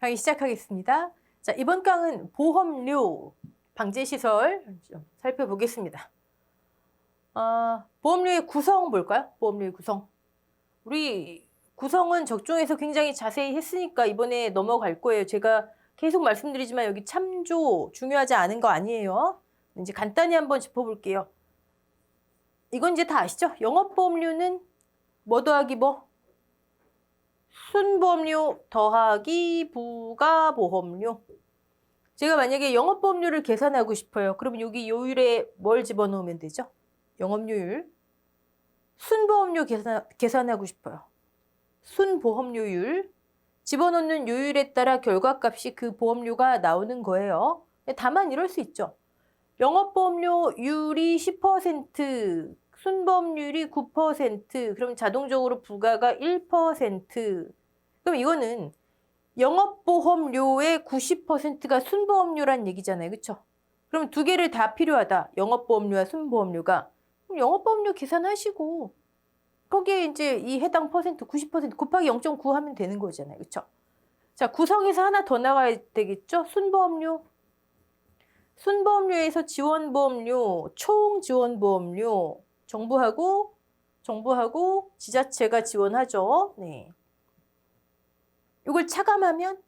강의 시작하겠습니다. 자, 이번 강은 보험료 방제시설 좀 살펴보겠습니다. 보험료의 구성 볼까요? 보험료의 구성. 우리 구성은 적중에서 굉장히 자세히 했으니까 이번에 넘어갈 거예요. 제가 계속 말씀드리지만 여기 참조 중요하지 않은 거 아니에요. 이제 간단히 한번 짚어볼게요. 이건 이제 다 아시죠? 영업보험료는 뭐 더하기 뭐? 순보험료 더하기 부가보험료. 제가 만약에 영업보험료를 계산하고 싶어요. 그러면 여기 요율에 뭘 집어넣으면 되죠? 영업요율. 순보험료 계산하고 싶어요. 순보험료율. 집어넣는 요율에 따라 결과값이 그 보험료가 나오는 거예요. 다만 이럴 수 있죠. 영업보험료율이 10%, 순보험료율이 9%, 그럼 자동적으로 부가가 1%. 그럼 이거는 영업보험료의 90%가 순보험료란 얘기잖아요. 그렇죠? 그럼 두 개를 다 필요하다. 영업보험료와 순보험료가. 그럼 영업보험료 계산하시고 거기에 이제 이 해당 퍼센트 90% 곱하기 0.9 하면 되는 거잖아요. 그렇죠? 자, 구성에서 하나 더 나와야 되겠죠? 순보험료. 순보험료에서 지원보험료, 총지원보험료, 정부하고 지자체가 지원하죠. 네. 이걸 차감하면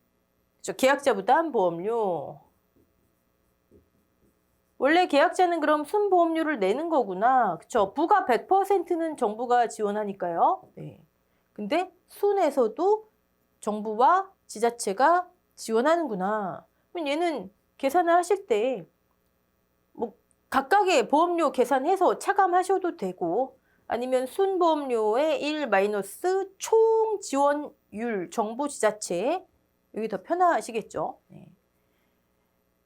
계약자 부담 보험료. 원래 계약자는 그럼 순보험료를 내는 거구나. 그쵸? 부가 100%는 정부가 지원하니까요. 네. 근데 순에서도 정부와 지자체가 지원하는구나. 그럼 얘는 계산을 하실 때 뭐 각각의 보험료 계산해서 차감하셔도 되고 아니면 순보험료의 1 마이너스 총 지원율 정부 지자체 여기 더 편하시겠죠. 네.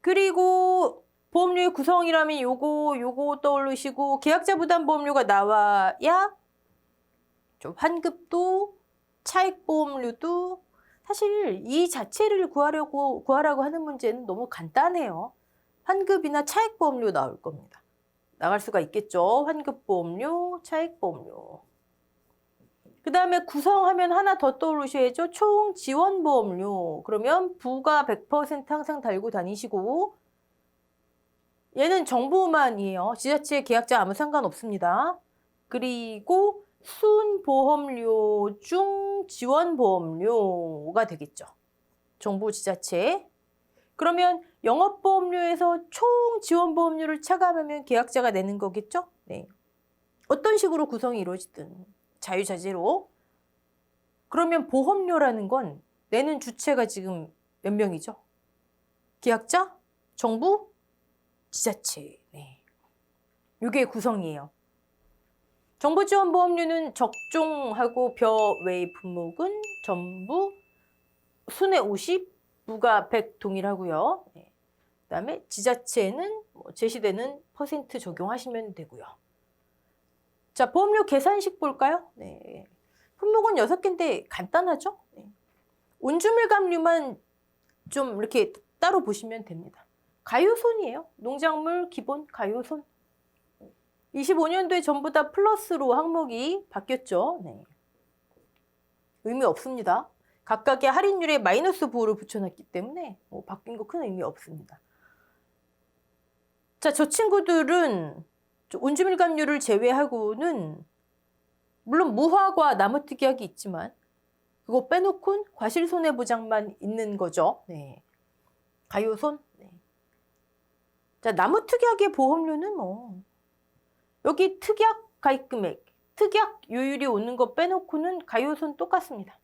그리고 보험료의 구성이라면 요거 떠올리시고 계약자 부담 보험료가 나와야 좀 환급도 차익 보험료도 사실 이 자체를 구하라고 하는 문제는 너무 간단해요. 환급이나 차익 보험료 나올 겁니다. 나갈 수가 있겠죠. 환급 보험료, 차익 보험료. 그 다음에 구성하면 하나 더 떠오르셔야죠. 총 지원 보험료. 그러면 부가 100% 항상 달고 다니시고 얘는 정부만이에요. 지자체 계약자 아무 상관없습니다. 그리고 순보험료 중 지원보험료가 되겠죠. 정부 지자체. 그러면 영업보험료에서 총 지원보험료를 차감하면 계약자가 내는 거겠죠? 네. 어떤 식으로 구성이 이루어지든 자유자재로. 그러면 보험료라는 건 내는 주체가 지금 몇 명이죠? 계약자, 정부, 지자체. 네. 이게 구성이에요. 정부지원보험료는 적종하고 벼 외의 품목은 전부 순에 50, 부가 100 동일하고요. 네. 그다음에 지자체는 제시되는 퍼센트 적용하시면 되고요. 자, 보험료 계산식 볼까요? 네. 품목은 6개인데 간단하죠? 네. 온주밀감류만 좀 이렇게 따로 보시면 됩니다. 가요손이에요. 농작물 기본 가요손. 25년도에 전부 다 플러스로 항목이 바뀌었죠. 네. 의미 없습니다. 각각의 할인율에 마이너스 부호를 붙여놨기 때문에 바뀐 거 큰 의미 없습니다. 자, 저 친구들은 온주밀감류를 제외하고는 물론 무화과 나무특약이 있지만 그거 빼놓고는 과실손해보장만 있는 거죠. 네. 가요손. 네. 자, 나무특약의 보험료는 여기 특약 가입금액, 특약 요율이 오는 거 빼놓고는 가요손 똑같습니다.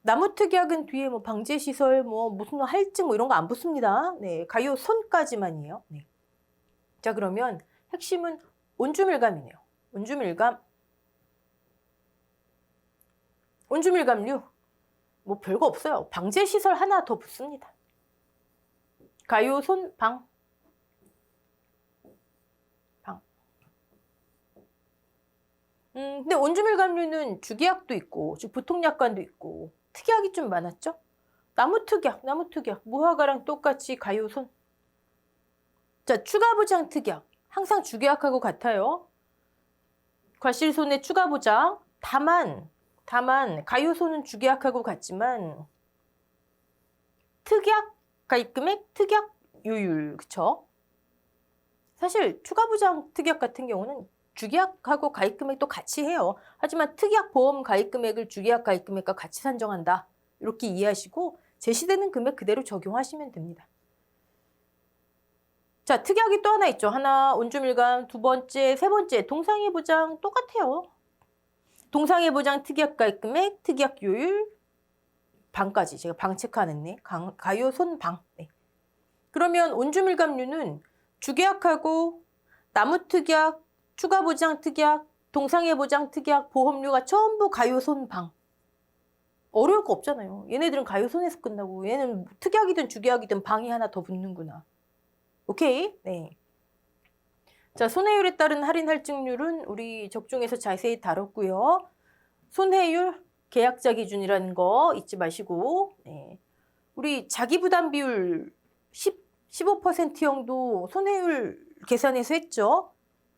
나무특약은 뒤에 방제시설, 무슨 할증 이런 거 안 붙습니다. 네, 가요손까지만이에요. 네. 자, 그러면 핵심은 온주밀감이네요. 온주밀감류. 별거 없어요. 방제시설 하나 더 붙습니다. 가요손 방. 근데 온주밀감류는 주계약도 있고, 보통약관도 있고, 특약이 좀 많았죠? 나무특약. 무화과랑 똑같이 가요손. 자, 추가보장 특약. 항상 주계약하고 같아요. 과실손해 추가보장. 다만 가요손은 주계약하고 같지만 특약 가입 금액, 특약 요율, 그쵸? 사실 추가 보장 특약 같은 경우는 주계약하고 가입 금액도 같이 해요. 하지만 특약 보험 가입 금액을 주계약 가입 금액과 같이 산정한다. 이렇게 이해하시고 제시되는 금액 그대로 적용하시면 됩니다. 자, 특약이 또 하나 있죠. 하나, 온주밀감, 두 번째, 세 번째, 동상해 보장 똑같아요. 동상해 보장 특약 가입 금액, 특약 요율, 방까지. 제가 방 체크하는네. 가요, 손, 방. 네. 그러면 온주밀감류는 주계약하고 나무 특약, 추가 보장 특약, 동상해 보장 특약, 보험료가 전부 가요, 손, 방. 어려울 거 없잖아요. 얘네들은 가요, 손에서 끝나고 얘는 특약이든 주계약이든 방이 하나 더 붙는구나. 오케이? 네. 자, 손해율에 따른 할인 할증률은 우리 적중에서 자세히 다뤘고요. 손해율 계약자 기준이라는 거 잊지 마시고, 네. 우리 자기부담 비율 15%형도 손해율 계산해서 했죠.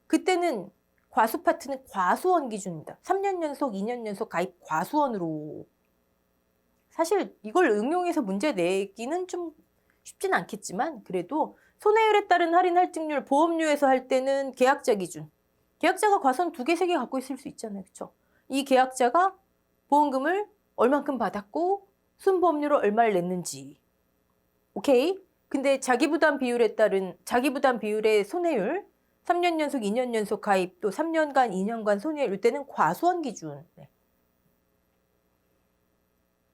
그때는 과수 파트는 과수원 기준입니다. 3년 연속, 2년 연속 가입 과수원으로. 사실 이걸 응용해서 문제 내기는 좀 쉽진 않겠지만 그래도 손해율에 따른 할인 할증률 보험료에서 할 때는 계약자 기준. 계약자가 과수원 2개, 3개 갖고 있을 수 있잖아요. 그렇죠? 이 계약자가 보험금을 얼만큼 받았고 순보험료를 얼마를 냈는지. 오케이? 근데 자기부담 비율에 따른 자기부담 비율의 손해율 3년 연속, 2년 연속 가입 또 3년간, 2년간 손해율 이때는 과수원 기준. 네.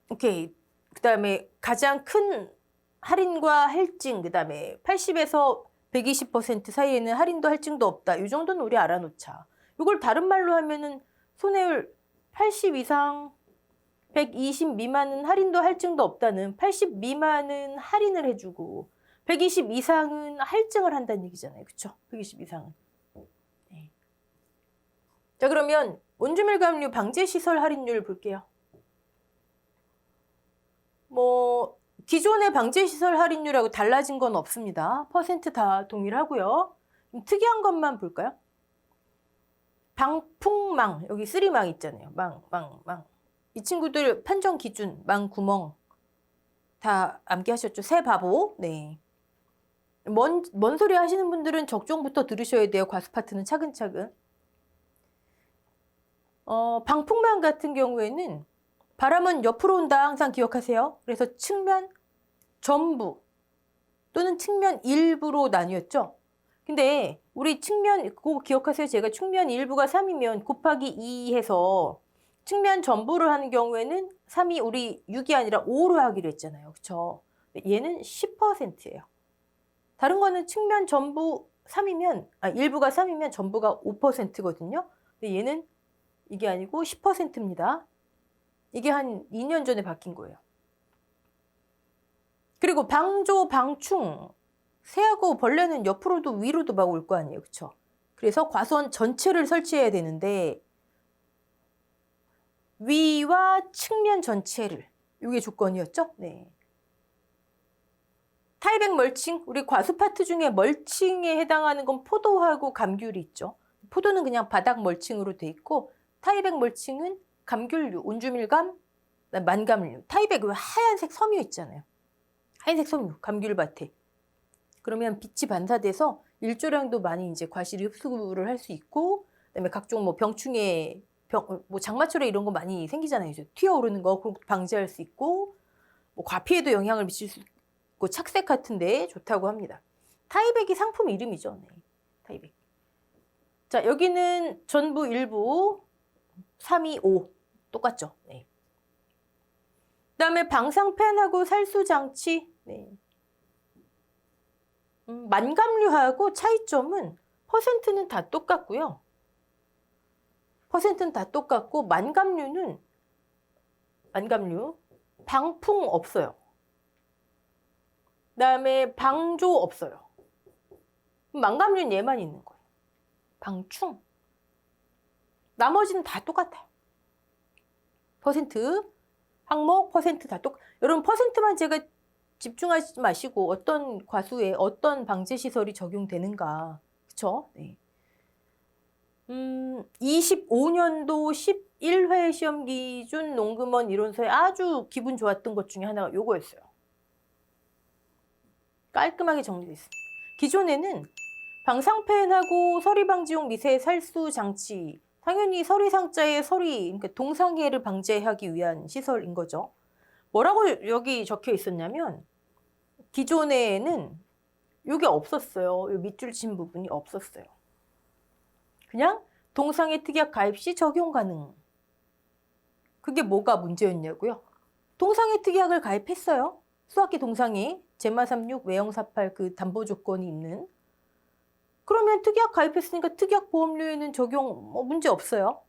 오케이. 그 다음에 가장 큰 할인과 할증, 그 다음에 80에서 120% 사이에는 할인도 할증도 없다. 이 정도는 우리 알아놓자. 이걸 다른 말로 하면은 손해율 80 이상, 120 미만은 할인도 할증도 없다는 80 미만은 할인을 해주고 120 이상은 할증을 한다는 얘기잖아요. 그쵸? 120 이상은. 네. 자, 그러면 온주밀감류 방제시설 할인율 볼게요. 뭐 기존의 방제시설 할인율하고 달라진 건 없습니다. 퍼센트 다 동일하고요. 좀 특이한 것만 볼까요? 방풍망, 여기 쓰리망 있잖아요. 망. 이 친구들 판정 기준, 망, 구멍 다 암기하셨죠? 새 바보. 네. 뭔 소리 하시는 분들은 적종부터 들으셔야 돼요. 과수 파트는 차근차근. 방풍망 같은 경우에는 바람은 옆으로 온다 항상 기억하세요. 그래서 측면 전부 또는 측면 일부로 나뉘었죠. 근데 우리 측면 그거 기억하세요. 제가 측면 일부가 3이면 곱하기 2 해서 측면 전부를 하는 경우에는 3이 우리 6이 아니라 5로 하기로 했잖아요. 그렇죠? 얘는 10%예요. 다른 거는 측면 전부 3이면 일부가 3이면 전부가 5%거든요. 근데 얘는 이게 아니고 10%입니다. 이게 한 2년 전에 바뀐 거예요. 그리고 방조, 방충, 새하고 벌레는 옆으로도 위로도 막 올 거 아니에요. 그렇죠? 그래서 과수원 전체를 설치해야 되는데 위와 측면 전체를 이게 조건이었죠? 네. 타이백 멀칭, 우리 과수 파트 중에 멀칭에 해당하는 건 포도하고 감귤이 있죠. 포도는 그냥 바닥 멀칭으로 돼 있고 타이백 멀칭은 감귤류, 온주밀감, 만감류. 타이백 왜 하얀색 섬유 있잖아요. 하얀색 섬유, 감귤밭에. 그러면 빛이 반사돼서 일조량도 많이 이제 과실이 흡수를 할 수 있고, 그다음에 각종 뭐 병충해, 뭐 장마철에 이런 거 많이 생기잖아요. 이제 튀어오르는 거 그런 것도 방지할 수 있고, 뭐 과피에도 영향을 미칠 수 있고, 착색 같은데 좋다고 합니다. 타이백이 상품 이름이죠. 네, 타이백. 자, 여기는 전부 일부 3, 2, 5 똑같죠. 네. 그다음에 방사팬하고 살수장치. 네. 만감류하고 차이점은 퍼센트는 다 똑같고요. 퍼센트는 다 똑같고 만감류 방풍 없어요. 그다음에 방조 없어요. 만감류는 얘만 있는 거예요. 방충. 나머지는 다 똑같아요. 퍼센트, 항목 퍼센트 다 여러분 퍼센트만 제가 집중하지 마시고 어떤 과수에 어떤 방제시설이 적용되는가. 그쵸? 네. 25년도 11회 시험 기준 농금원 이론서에 아주 기분 좋았던 것 중에 하나가 요거였어요. 깔끔하게 정리됐습니다. 기존에는 방상팬하고 서리방지용 미세 살수 장치, 당연히 서리상자의 서리, 그러니까 동상해를 방지하기 위한 시설인 거죠. 뭐라고 여기 적혀 있었냐면 기존에는 이게 없었어요. 이 밑줄 친 부분이 없었어요. 그냥 동상해 특약 가입 시 적용 가능. 그게 뭐가 문제였냐고요? 동상해 특약을 가입했어요. 수학기 동상해 제마 36 외형 48 그 담보 조건이 있는. 그러면 특약 가입했으니까 특약 보험료에는 적용 문제 없어요.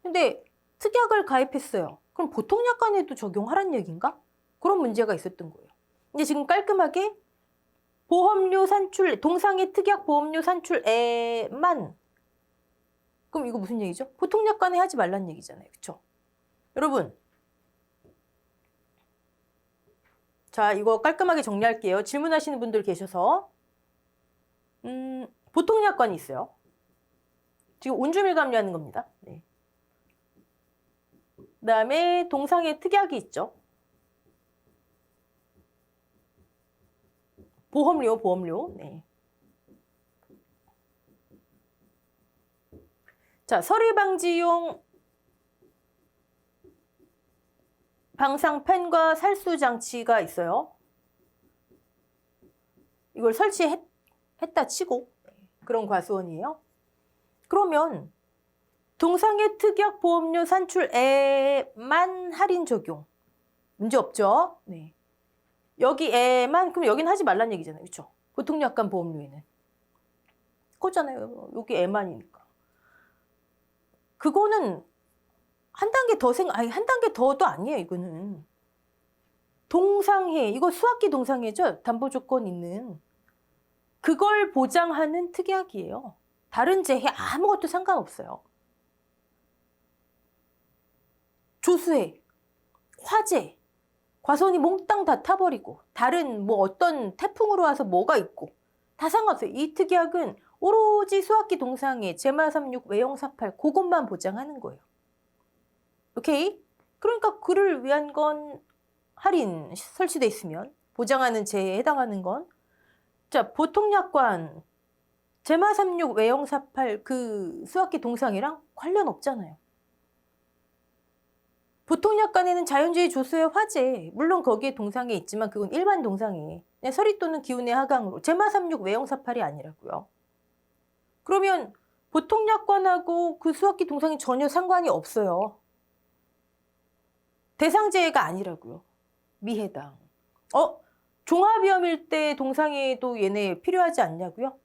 근데 특약을 가입했어요. 그럼 보통 약관에도 적용하란 얘기인가? 그런 문제가 있었던 거예요. 근데 지금 깔끔하게 보험료 산출, 동상해 특약 보험료 산출에만. 그럼 이거 무슨 얘기죠? 보통 약관에 하지 말란 얘기잖아요. 그렇죠? 여러분. 자, 이거 깔끔하게 정리할게요. 질문하시는 분들 계셔서. 보통 약관이 있어요. 지금 온주밀감료하는 겁니다. 네. 그다음에 동상해 특약이 있죠. 보험료. 네. 자, 서리방지용 방상팬과 살수 장치가 있어요. 이걸 설치했다 치고 그런 과수원이에요. 그러면 동상해 특약 보험료 산출에만 할인 적용. 문제 없죠? 네. 여기에만, 그럼 여긴 하지 말란 얘기잖아요. 그렇죠? 보통 약관 보험료에는. 그거잖아요. 여기 에만이니까. 그거는 한 단계 더 한 단계 더도 아니에요, 이거는. 동상해, 이거 수학기 동상해죠? 담보 조건 있는. 그걸 보장하는 특약이에요. 다른 재해 아무것도 상관없어요. 조수해, 화재, 과수원이 몽땅 다 타버리고 다른 뭐 어떤 태풍으로 와서 뭐가 있고 다 상관없어요. 이 특약은 오로지 수학기 동상해 제마 36 외형 48 그것만 보장하는 거예요. 오케이? 그러니까 그를 위한 건 할인 설치돼 있으면 보장하는 재해에 해당하는 건 자, 보통 약관 제마 36 외형 48 그 수학기 동상해랑 관련 없잖아요. 보통 약관에는 자연재해 조수의 화재, 물론 거기에 동상해 있지만 그건 일반 동상해. 그냥 서리 또는 기운의 하강으로 제마 36 외형 48이 아니라고요. 그러면 보통 약관하고 그 수학기 동상이 전혀 상관이 없어요. 대상재해가 아니라고요. 미해당. 종합위험일 때 동상해도 얘네 필요하지 않냐고요?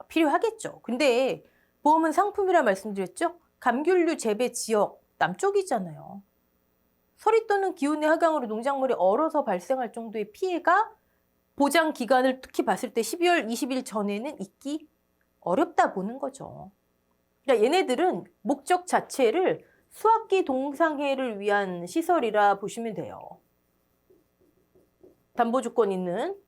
필요하겠죠. 근데 보험은 상품이라 말씀드렸죠? 감귤류 재배 지역 남쪽이잖아요. 서리 또는 기온의 하강으로 농작물이 얼어서 발생할 정도의 피해가 보장 기간을 특히 봤을 때 12월 20일 전에는 있기 어렵다 보는 거죠. 그러니까 얘네들은 목적 자체를 수학기 동상해를 위한 시설이라 보시면 돼요. 담보 조건 있는.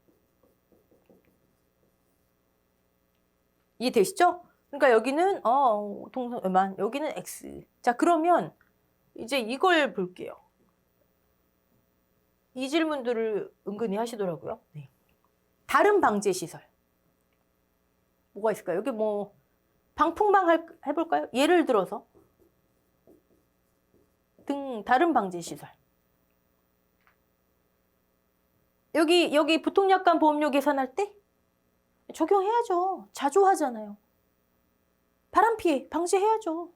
이해되시죠? 그러니까 여기는 동상에만, 여기는 X. 자, 그러면 이제 이걸 볼게요. 이 질문들을 은근히 하시더라고요. 네. 다른 방제 시설. 뭐가 있을까요? 여기 뭐 방풍망 해볼까요? 예를 들어서 다른 방제 시설. 여기 보통 약관 보험료 계산할 때 적용해야죠. 자주 하잖아요. 바람 피해 방지해야죠.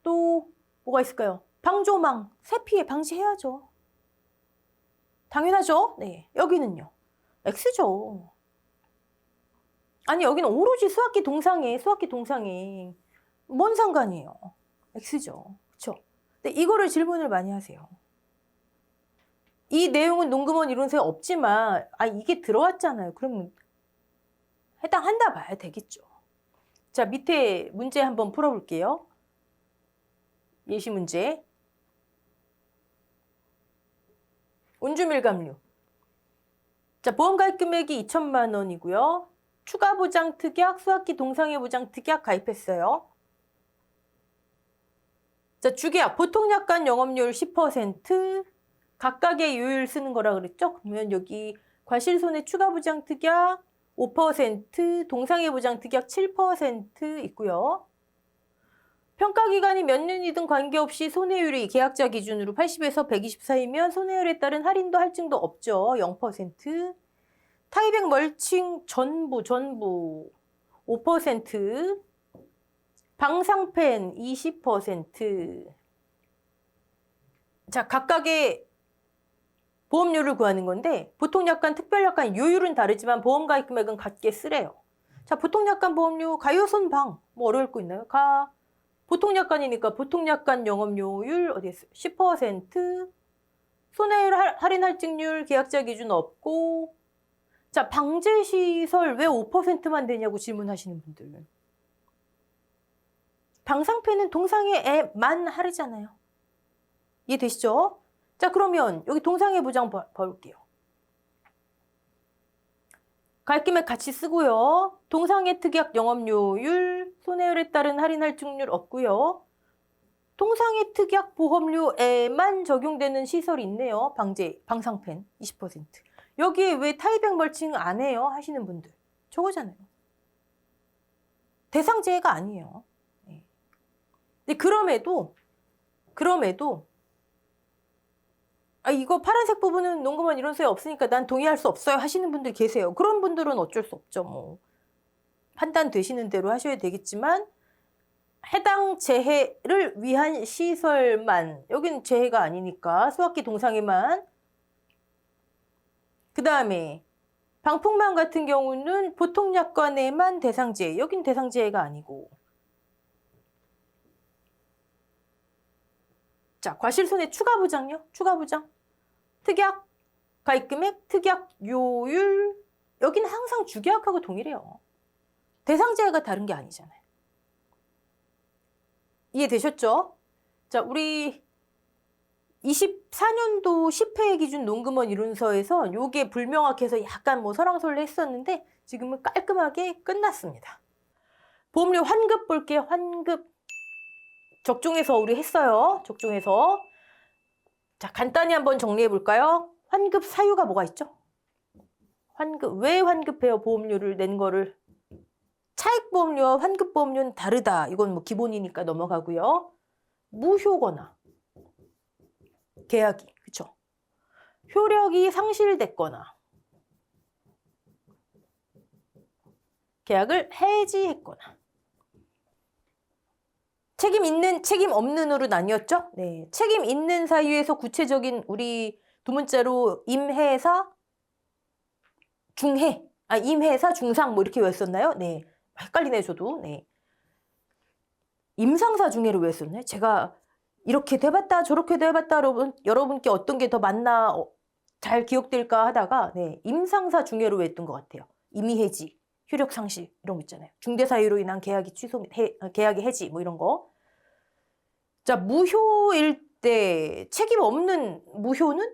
또 뭐가 있을까요? 방조망, 새 피해 방지해야죠. 당연하죠. 네, 여기는요. X죠. 아니 여기는 오로지 수학기 동상해. 뭔 상관이에요? X죠. 그렇죠? 근데 이거를 질문을 많이 하세요. 이 내용은 농금원 이론서에 없지만 이게 들어왔잖아요. 그럼 해당한다 봐야 되겠죠. 자, 밑에 문제 한번 풀어볼게요. 예시 문제. 온주밀감류. 자, 보험가입 금액이 2천만 원이고요. 추가 보장 특약, 수학기 동상해 보장 특약 가입했어요. 자, 주계약, 보통 약관 영업료율 10%, 각각의 요율 쓰는 거라 그랬죠? 그러면 여기 과실손해 추가 부장 특약 5%, 동상해 보장 특약 7% 있고요. 평가 기간이 몇 년이든 관계없이 손해율이 계약자 기준으로 80에서 120 사이면 손해율에 따른 할인도 할증도 없죠. 0%. 타이백 멀칭 전부 5%. 방상펜 20%. 자, 각각의 보험료를 구하는 건데 보통 약관, 특별 약관 요율은 다르지만 보험 가입 금액은 같게 쓰래요. 자, 보통 약관 보험료 가요손 방 뭐 어려울 거 있나요? 보통 약관이니까 보통 약관 영업료율 어디 있어요? 10%. 손해율 할인 할증률 계약자 기준 없고. 자, 방제시설 왜 5%만 되냐고 질문하시는 분들. 방상펜은 동상해에만 하르잖아요. 이해되시죠? 자, 그러면 여기 동상해 보장 볼게요. 가입금액 같이 쓰고요. 동상해 특약 영업료율, 손해율에 따른 할인 할증률 없고요. 동상해 특약 보험료에만 적용되는 시설이 있네요. 방상펜 20%. 여기에 왜 타이백 멀칭 안 해요? 하시는 분들. 저거잖아요. 대상제해가 아니에요. 네. 근데 그럼에도 이거 파란색 부분은 농구만 이론서에 없으니까 난 동의할 수 없어요 하시는 분들 계세요. 그런 분들은 어쩔 수 없죠. 뭐 판단되시는 대로 하셔야 되겠지만 해당 재해를 위한 시설만, 여기는 재해가 아니니까 수학기 동상에만. 그 다음에 방풍망 같은 경우는 보통 약관에만 대상재해, 여긴 대상재해가 아니고. 자, 과실손해 추가 부장요. 추가 부장. 특약 가입금액, 특약 요율. 여기는 항상 주계약하고 동일해요. 대상재해가 다른 게 아니잖아요. 이해되셨죠? 자, 우리 24년도 10회 기준 농금원 이론서에서 요게 불명확해서 약간 뭐 설왕설래 했었는데 지금은 깔끔하게 끝났습니다. 보험료 환급 볼게요. 환급. 적중해서 우리 했어요. 적중해서. 자, 간단히 한번 정리해 볼까요? 환급 사유가 뭐가 있죠? 환급, 왜 환급해요? 보험료를 낸 거를. 차익보험료와 환급보험료는 다르다. 이건 뭐 기본이니까 넘어가고요. 무효거나 계약이, 그쵸? 효력이 상실됐거나 계약을 해지했거나. 책임 있는, 책임 없는으로 나뉘었죠? 네. 책임 있는 사유에서 구체적인 우리 두 문자로 임해사, 중해, 임해사, 중상 뭐 이렇게 외웠었나요? 네. 헷갈리네, 저도. 네. 임상사 중해로 외웠었네. 제가 이렇게도 해봤다, 저렇게도 해봤다, 여러분께 어떤 게 더 맞나, 잘 기억될까 하다가, 네. 임상사 중해로 외웠던 것 같아요. 임의해지, 효력상실, 이런 거 있잖아요. 중대사유로 인한 계약이 계약의 해지, 뭐 이런 거. 자, 무효일 때 책임 없는 무효는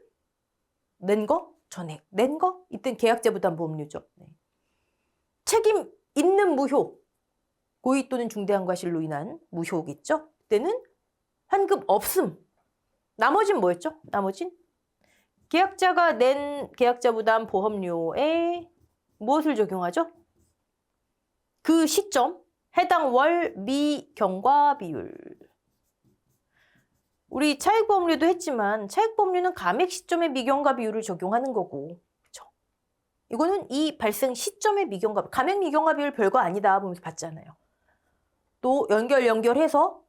낸 거, 전액 낸 거, 이땐 계약자부담보험료죠. 네. 책임 있는 무효, 고의 또는 중대한 과실로 인한 무효겠죠. 그때는 환급 없음. 나머진 뭐였죠? 나머진 계약자가 낸 계약자부담 보험료에 무엇을 적용하죠? 그 시점, 해당 월 미경과 비율. 우리 차익보험료도 했지만 차익보험료는 감액 시점의 미경과 비율을 적용하는 거고, 그렇죠? 이거는 이 발생 시점의 미경과, 감액 미경과 비율 별거 아니다 보면서 봤잖아요. 또 연결해서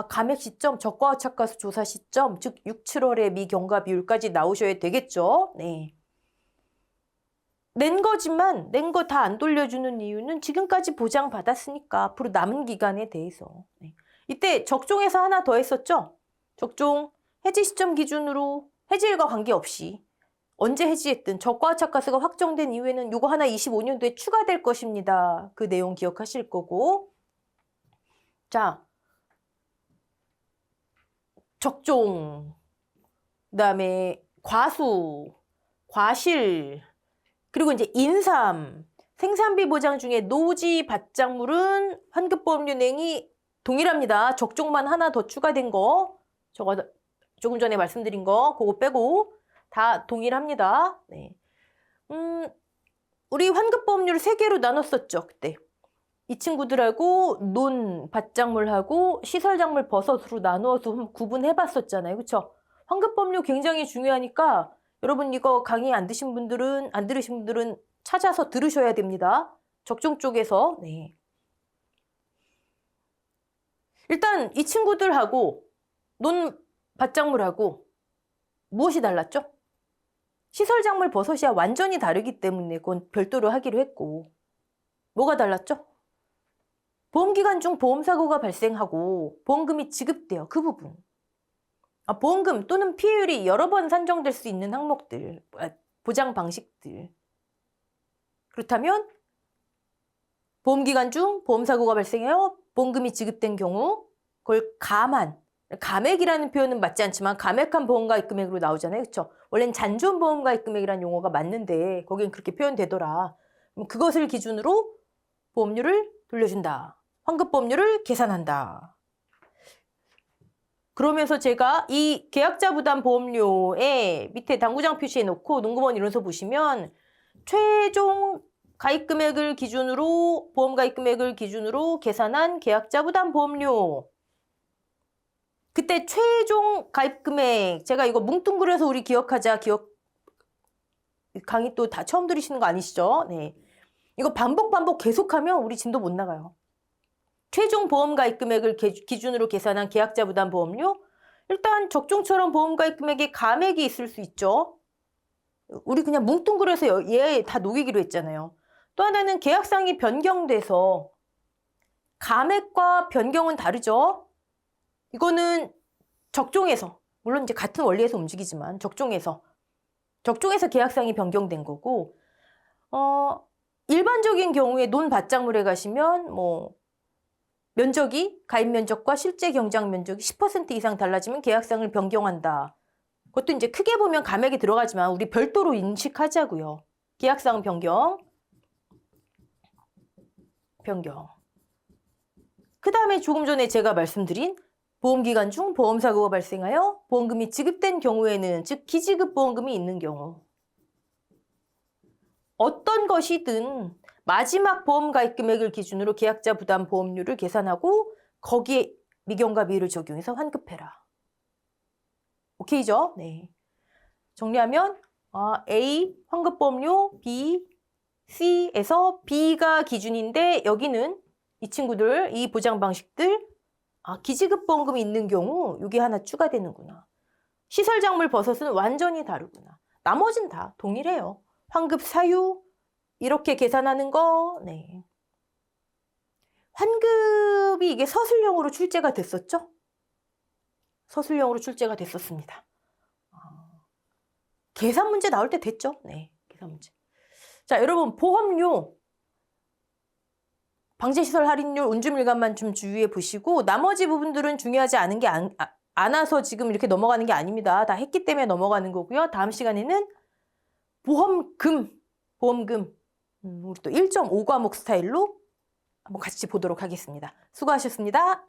감액 시점, 적과차가수 조사 시점, 즉 6, 7월의 미경과 비율까지 나오셔야 되겠죠. 네. 낸 거지만 낸 거 다 안 돌려주는 이유는 지금까지 보장받았으니까 앞으로 남은 기간에 대해서. 네. 이때 적종해서 하나 더 했었죠. 적종 해지 시점 기준으로 해지일과 관계없이 언제 해지했든 적과차가수가 확정된 이후에는 요거 하나 25년도에 추가될 것입니다. 그 내용 기억하실 거고. 자, 적종, 그다음에 과수, 과실, 그리고 이제 인삼, 생산비 보장 중에 노지 받장물은 환급보험료 내용이 동일합니다. 적종만 하나 더 추가된 거. 저거 조금 전에 말씀드린 거 그거 빼고 다 동일합니다. 네. 우리 환급보험료를 3개로 나눴었죠, 그때. 이 친구들하고 논, 밭작물하고 시설작물, 버섯으로 나누어서 구분해봤었잖아요. 그쵸? 환급보험료 굉장히 중요하니까 여러분 이거 강의 안 들으신 분들은 찾아서 들으셔야 됩니다. 적종 쪽에서. 네. 일단 이 친구들하고 논, 밭작물하고 무엇이 달랐죠? 시설작물, 버섯이야 완전히 다르기 때문에 그건 별도로 하기로 했고. 뭐가 달랐죠? 보험기간 중 보험사고가 발생하고 보험금이 지급돼요. 그 부분. 보험금 또는 피해율이 여러 번 산정될 수 있는 항목들, 보장 방식들. 그렇다면 보험기간 중 보험사고가 발생해요. 보험금이 지급된 경우 그걸 감액이라는 표현은 맞지 않지만 감액한 보험가입 금액으로 나오잖아요. 그렇죠? 원래는 잔존 보험가입 금액이라는 용어가 맞는데 거긴 그렇게 표현되더라. 그럼 그것을 기준으로 보험료를 돌려준다. 환급보험료를 계산한다. 그러면서 제가 이 계약자 부담 보험료에 밑에 당구장 표시해 놓고 농구본 이론서 보시면 최종 가입 금액을 기준으로 보험 가입 금액을 기준으로 계산한 계약자 부담 보험료. 그때 최종 가입 금액 제가 이거 뭉뚱그려서 우리 기억하자 강의 또 다 처음 들으시는 거 아니시죠? 네. 이거 반복 계속하면 우리 진도 못 나가요. 최종 보험 가입 금액을 기준으로 계산한 계약자 부담 보험료. 일단 적종처럼 보험 가입 금액에 감액이 있을 수 있죠. 우리 그냥 뭉뚱그려서 얘 다 녹이기로 했잖아요. 또 하나는 계약상이 변경돼서 감액과 변경은 다르죠. 이거는 적종에서 물론 이제 같은 원리에서 움직이지만 적종에서 계약상이 변경된 거고 일반적인 경우에 논 밭작물에 가시면 뭐 면적이 가입 면적과 실제 경작 면적이 10% 이상 달라지면 계약상을 변경한다. 그것도 이제 크게 보면 감액이 들어가지만 우리 별도로 인식하자고요. 계약상 변경. 그 다음에 조금 전에 제가 말씀드린 보험기간 중 보험사고가 발생하여 보험금이 지급된 경우에는 즉 기지급 보험금이 있는 경우 어떤 것이든 마지막 보험 가입 금액을 기준으로 계약자 부담 보험료를 계산하고 거기에 미경과 비율을 적용해서 환급해라. 오케이죠? 네. 정리하면 A 환급보험료, B, C에서 B가 기준인데 여기는 이 친구들, 이 보장 방식들 기지급 보험금이 있는 경우 이게 하나 추가되는구나. 시설작물 버섯은 완전히 다르구나. 나머진 다 동일해요. 환급 사유 이렇게 계산하는 거. 네. 환급이 이게 서술형으로 출제가 됐었죠? 서술형으로 출제가 됐었습니다. 계산 문제 나올 때 됐죠? 네, 계산 문제. 자, 여러분 보험료, 방제시설 할인율, 운주밀감만 좀 주의해 보시고 나머지 부분들은 중요하지 않은 게 않아서 지금 이렇게 넘어가는 게 아닙니다. 다 했기 때문에 넘어가는 거고요. 다음 시간에는 보험금 우리 또 1.5과목 스타일로 한번 같이 보도록 하겠습니다. 수고하셨습니다.